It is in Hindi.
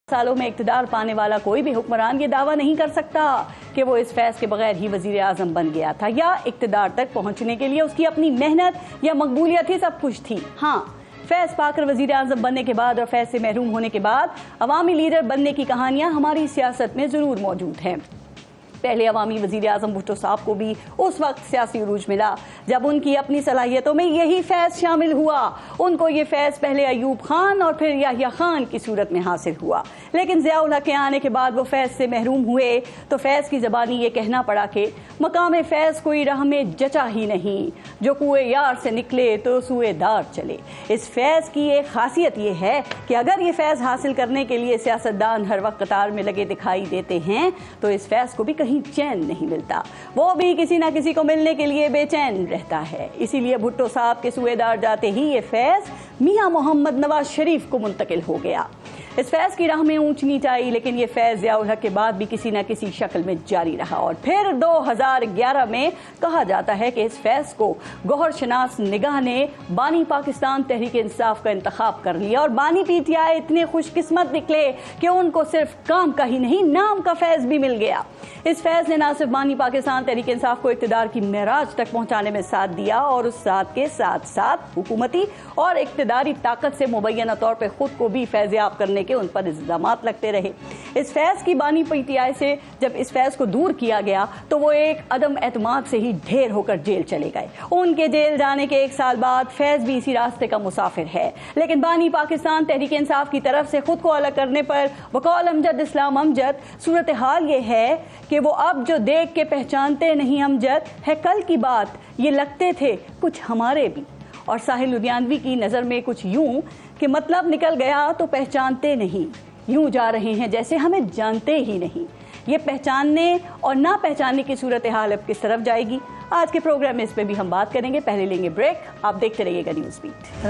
सालों में इक़्तिदार पाने वाला कोई भी हुक्मरान ये दावा नहीं कर सकता कि वो इस फैज़ के बगैर ही वज़ीर आज़म बन गया था या इक़्तिदार तक पहुंचने के लिए उसकी अपनी मेहनत या मकबूलियत ही सब कुछ थी। हाँ, फैज़ पाकर वज़ीर आज़म बनने के बाद और फैज़ से महरूम होने के बाद अवामी लीडर बनने की कहानियाँ हमारी सियासत में ज़रूर मौजूद हैं। पहले अवामी वज़ीर आज़म भुट्टो साहब को भी उस वक्त सियासी उरूज मिला जब उनकी अपनी सलाहियतों में यही फैज़ शामिल हुआ। उनको ये फैज़ पहले अयूब खान और फिर याहिया खान की सूरत में हासिल हुआ, लेकिन ज़िया-उल हक़ के आने के बाद वो फैज़ से महरूम हुए तो फैज़ की ज़बानी ये कहना पड़ा कि मकाम फैज़ कोई राह में जचा ही नहीं, जो कुए यार से निकले तो सुए दार चले। इस फैज़ की एक खासियत ये है कि अगर ये फैज़ हासिल करने के लिए सियासतदान हर वक्त कतार में लगे दिखाई देते हैं तो इस फैज़ को भी कहीं चैन नहीं मिलता, वो भी किसी ना किसी को मिलने के लिए बेचैन रहता है। इसीलिए भुट्टो साहब के सूएदार जाते ही ये फैज़ मियां मोहम्मद नवाज शरीफ को मुंतकिल हो गया। इस फैज़ की राह में ऊंच नीच आई, लेकिन ये फैज़ ज़िया-उल हक़ के बाद भी किसी न किसी शक्ल में जारी रहा और फिर 2011 में कहा जाता है कि इस फैज़ को गौहर शनास निगाह ने बानी पाकिस्तान तहरीक इंसाफ का इंतखाब कर लिया और बानी पीटीआई इतने खुशकिस्मत निकले कि उनको सिर्फ काम का ही नहीं नाम का फैज़ भी मिल गया। इस फैज़ ने न सिर्फ बानी पाकिस्तान तहरीक इंसाफ को इक़्तिदार की मेराज तक पहुंचाने में साथ दिया और उस साथ के साथ साथ हुकूमती और इक़्तिदारी ताकत से मुबैना तौर पर खुद को भी फैज़याब करने के उन पर इल्ज़ामात लगते रहे। इस फैज़ की बानी पीटीआई से जब इस फैज़ को दूर किया गया तो वो एक अदम एतमाद से ही ढेर होकर जेल चले गए। उनके जेल जाने के 1 साल बाद फैज़ भी इसी रास्ते का मुसाफिर है, लेकिन बानी पाकिस्तान तहरीक इंसाफ की तरफ से खुद को अलग करने पर वक़ौल अमजद इस्लाम अमजद सूरत हाल ये है कि वो अब जो देख के पहचानते नहीं अमजद है कल की बात, ये लगते थे कुछ हमारे भी। और साहिल लुधियानवी की नज़र में कुछ यूं कि मतलब निकल गया तो पहचानते नहीं, यूं जा रहे हैं जैसे हमें जानते ही नहीं। ये पहचानने और ना पहचानने की सूरत हाल अब किस तरफ जाएगी, आज के प्रोग्राम में इस पर भी हम बात करेंगे। पहले लेंगे ब्रेक, आप देखते रहिएगा न्यूज़ बीट।